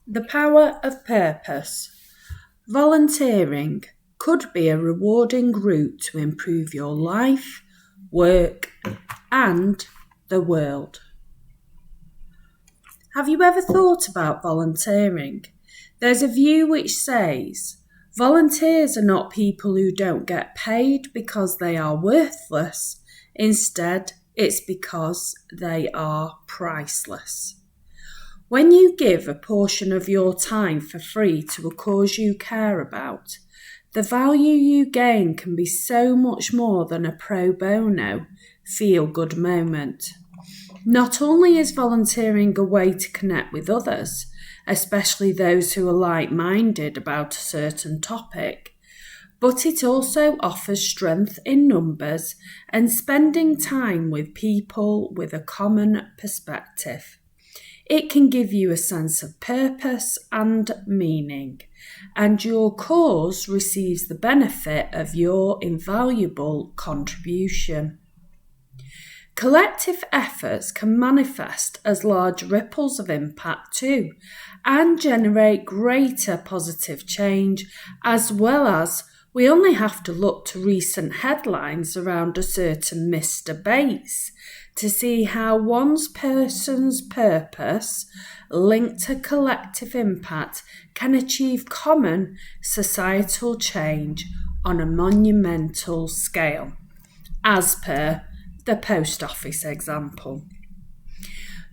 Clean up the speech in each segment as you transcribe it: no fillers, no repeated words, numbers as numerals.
The power of purpose. Volunteering could be a rewarding route to improve your life, work, and the world. Have you ever thought about volunteering? There's a view which says volunteers are not people who don't get paid because they are worthless. Instead, it's because they are priceless. When you give a portion of your time for free to a cause you care about, the value you gain can be so much more than a pro bono, feel-good moment. Not only is volunteering a way to connect with others, especially those who are like-minded about a certain topic, but it also offers strength in numbers and spending time with people with a common perspective. It can give you a sense of purpose and meaning, and your cause receives the benefit of your invaluable contribution. Collective efforts can manifest as large ripples of impact too, and generate greater positive change, as well as we only have to look to recent headlines around a certain Mr. Bates to see how one person's purpose linked to collective impact can achieve common societal change on a monumental scale, as per the post office example.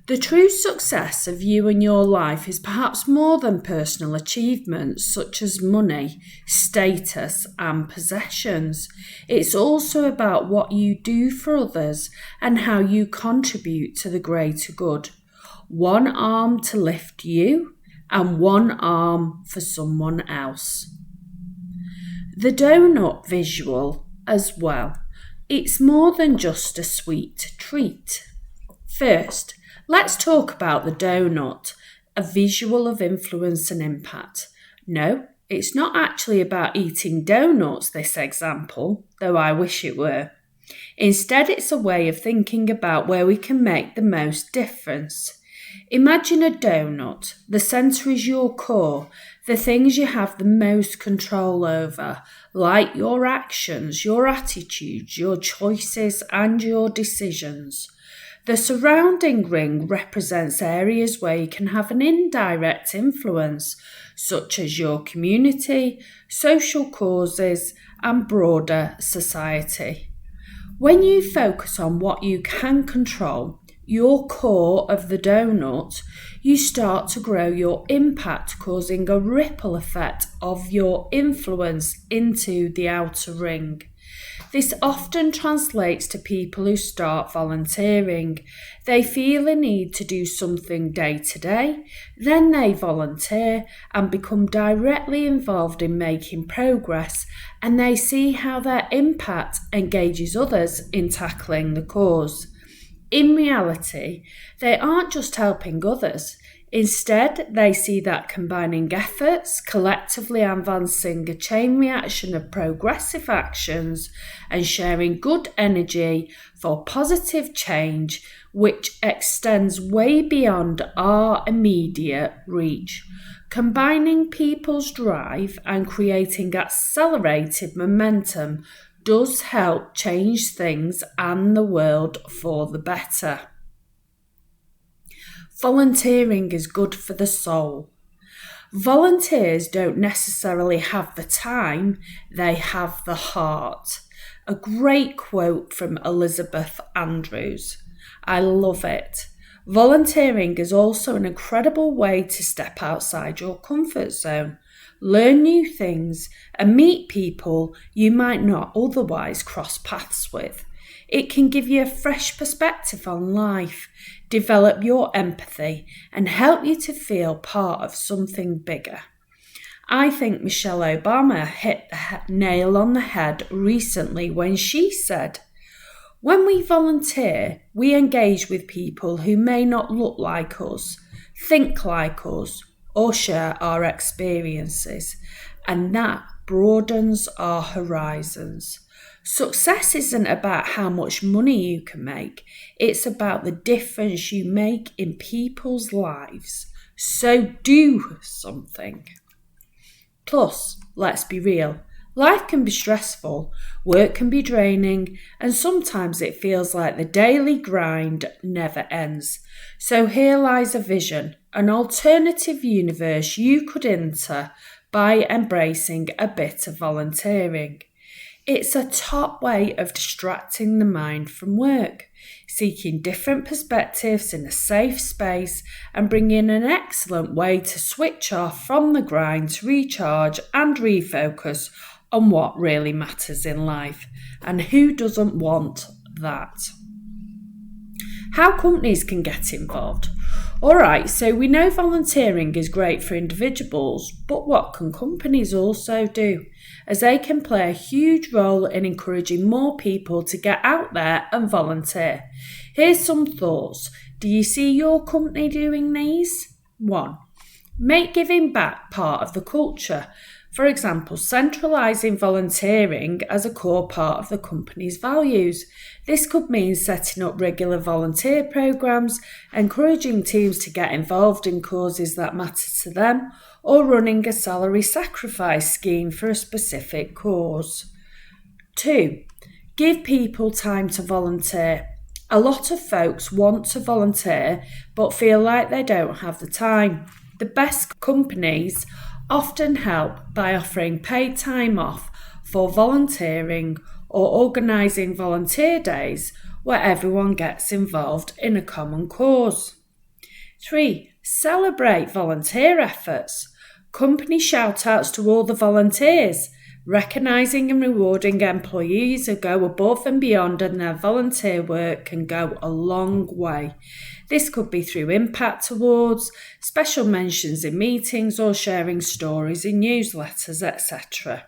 The true success of you and your life is perhaps more than personal achievements such as money, status, and possessions. It's also about what you do for others and how you contribute to the greater good. One arm to lift you and one arm for someone else. The donut visual as well. It's more than just a sweet treat. First, let's talk about the donut, a visual of influence and impact. No, it's not actually about eating donuts, this example, though I wish it were. Instead, it's a way of thinking about where we can make the most difference. Imagine a donut. The centre is your core, the things you have the most control over, like your actions, your attitudes, your choices, and your decisions. The surrounding ring represents areas where you can have an indirect influence, such as your community, social causes, and broader society. When you focus on what you can control, your core of the donut, you start to grow your impact, causing a ripple effect of your influence into the outer ring. This often translates to people who start volunteering. They feel a need to do something day to day, then they volunteer and become directly involved in making progress, and they see how their impact engages others in tackling the cause. In reality, they aren't just helping others. Instead, they see that combining efforts, collectively advancing a chain reaction of progressive actions, and sharing good energy for positive change, which extends way beyond our immediate reach. Combining people's drive and creating accelerated momentum does help change things and the world for the better. Volunteering is good for the soul. Volunteers don't necessarily have the time, they have the heart. A great quote from Elizabeth Andrews. I love it. Volunteering is also an incredible way to step outside your comfort zone, learn new things, and meet people you might not otherwise cross paths with. It can give you a fresh perspective on life, develop your empathy, and help you to feel part of something bigger. I think Michelle Obama hit the nail on the head recently when she said, "When we volunteer, we engage with people who may not look like us, think like us, or share our experiences, and that broadens our horizons." Success isn't about how much money you can make, it's about the difference you make in people's lives. So do something. Plus, let's be real, life can be stressful, work can be draining, and sometimes it feels like the daily grind never ends. So here lies a vision, an alternative universe you could enter by embracing a bit of volunteering. It's a top way of distracting the mind from work, seeking different perspectives in a safe space and bringing an excellent way to switch off from the grind to recharge and refocus on what really matters in life. And who doesn't want that? How companies can get involved. Alright, so we know volunteering is great for individuals, but what can companies also do? As they can play a huge role in encouraging more people to get out there and volunteer. Here's some thoughts. Do you see your company doing these? 1. Make giving back part of the culture. For example, centralising volunteering as a core part of the company's values. This could mean setting up regular volunteer programmes, encouraging teams to get involved in causes that matter to them, or running a salary sacrifice scheme for a specific cause. 2. Give people time to volunteer. A lot of folks want to volunteer but feel like they don't have the time. The best companies often help by offering paid time off for volunteering or organising volunteer days where everyone gets involved in a common cause. 3. Celebrate volunteer efforts. Company shout-outs to all the volunteers. Recognising and rewarding employees who go above and beyond in their volunteer work can go a long way. This could be through impact awards, special mentions in meetings, or sharing stories in newsletters, etc.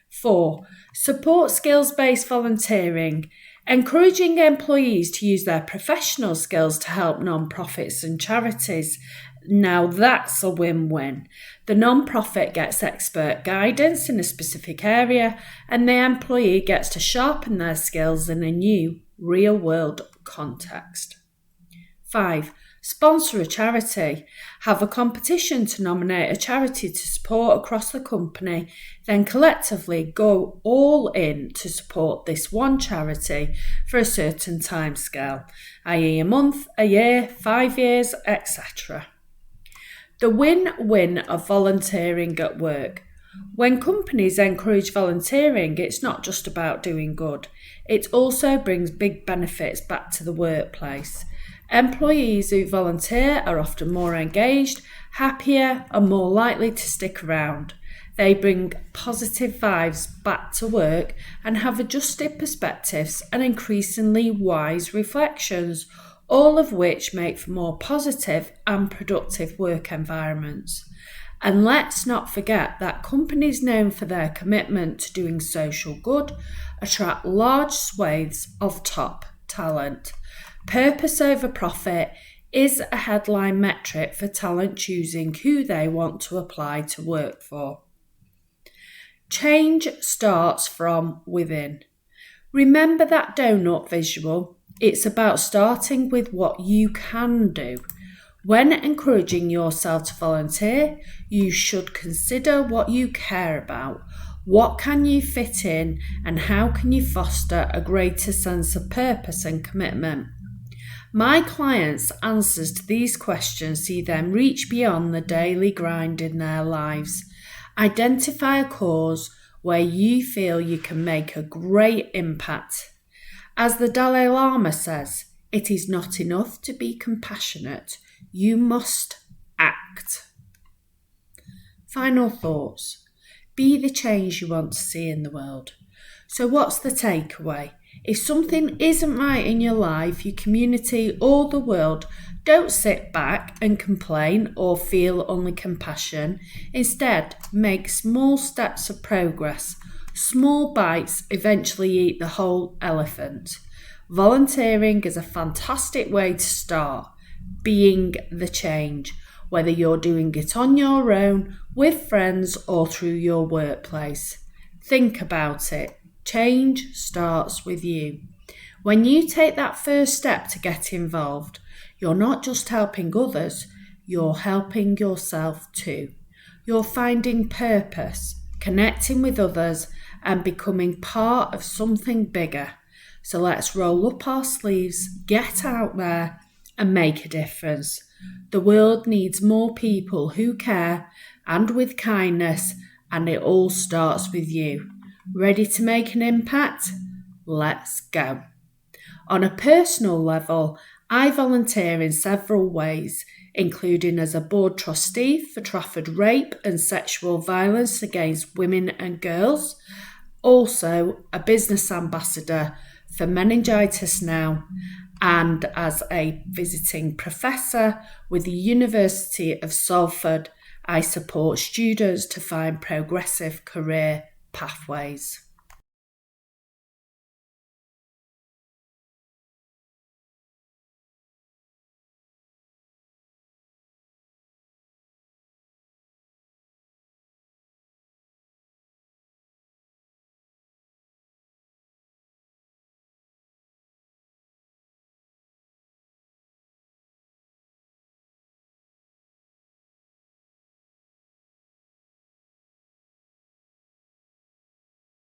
4. Support skills-based volunteering. Encouraging employees to use their professional skills to help non-profits and charities. Now that's a win-win. The non-profit gets expert guidance in a specific area, and the employee gets to sharpen their skills in a new, real-world context. 5. Sponsor a charity. Have a competition to nominate a charity to support across the company, then collectively go all in to support this one charity for a certain timescale, i.e. a month, a year, 5 years, etc. The win-win of volunteering at work. When companies encourage volunteering, it's not just about doing good. It also brings big benefits back to the workplace. Employees who volunteer are often more engaged, happier, and more likely to stick around. They bring positive vibes back to work and have adjusted perspectives and increasingly wise reflections, all of which make for more positive and productive work environments. And let's not forget that companies known for their commitment to doing social good attract large swathes of top talent. Purpose over profit is a headline metric for talent choosing who they want to apply to work for. Change starts from within. Remember that donut visual? It's about starting with what you can do. When encouraging yourself to volunteer, you should consider what you care about. What can you fit in, and how can you foster a greater sense of purpose and commitment? My clients' answers to these questions see them reach beyond the daily grind in their lives. Identify a cause where you feel you can make a great impact. As the Dalai Lama says, it is not enough to be compassionate. You must act. Final thoughts. Be the change you want to see in the world. So what's the takeaway? If something isn't right in your life, your community, or the world, don't sit back and complain or feel only compassion. Instead, make small steps of progress. Small bites eventually eat the whole elephant. Volunteering is a fantastic way to start being the change, whether you're doing it on your own, with friends, or through your workplace. Think about it. Change starts with you. When you take that first step to get involved, you're not just helping others, you're helping yourself too. You're finding purpose, connecting with others, and becoming part of something bigger. So let's roll up our sleeves, get out there, and make a difference. The world needs more people who care and with kindness, and it all starts with you. Ready to make an impact? Let's go. On a personal level, I volunteer in several ways, including as a board trustee for Trafford Rape and Sexual Violence Against Women and Girls, also a business ambassador for Meningitis Now, and as a visiting professor with the University of Salford, I support students to find progressive career pathways.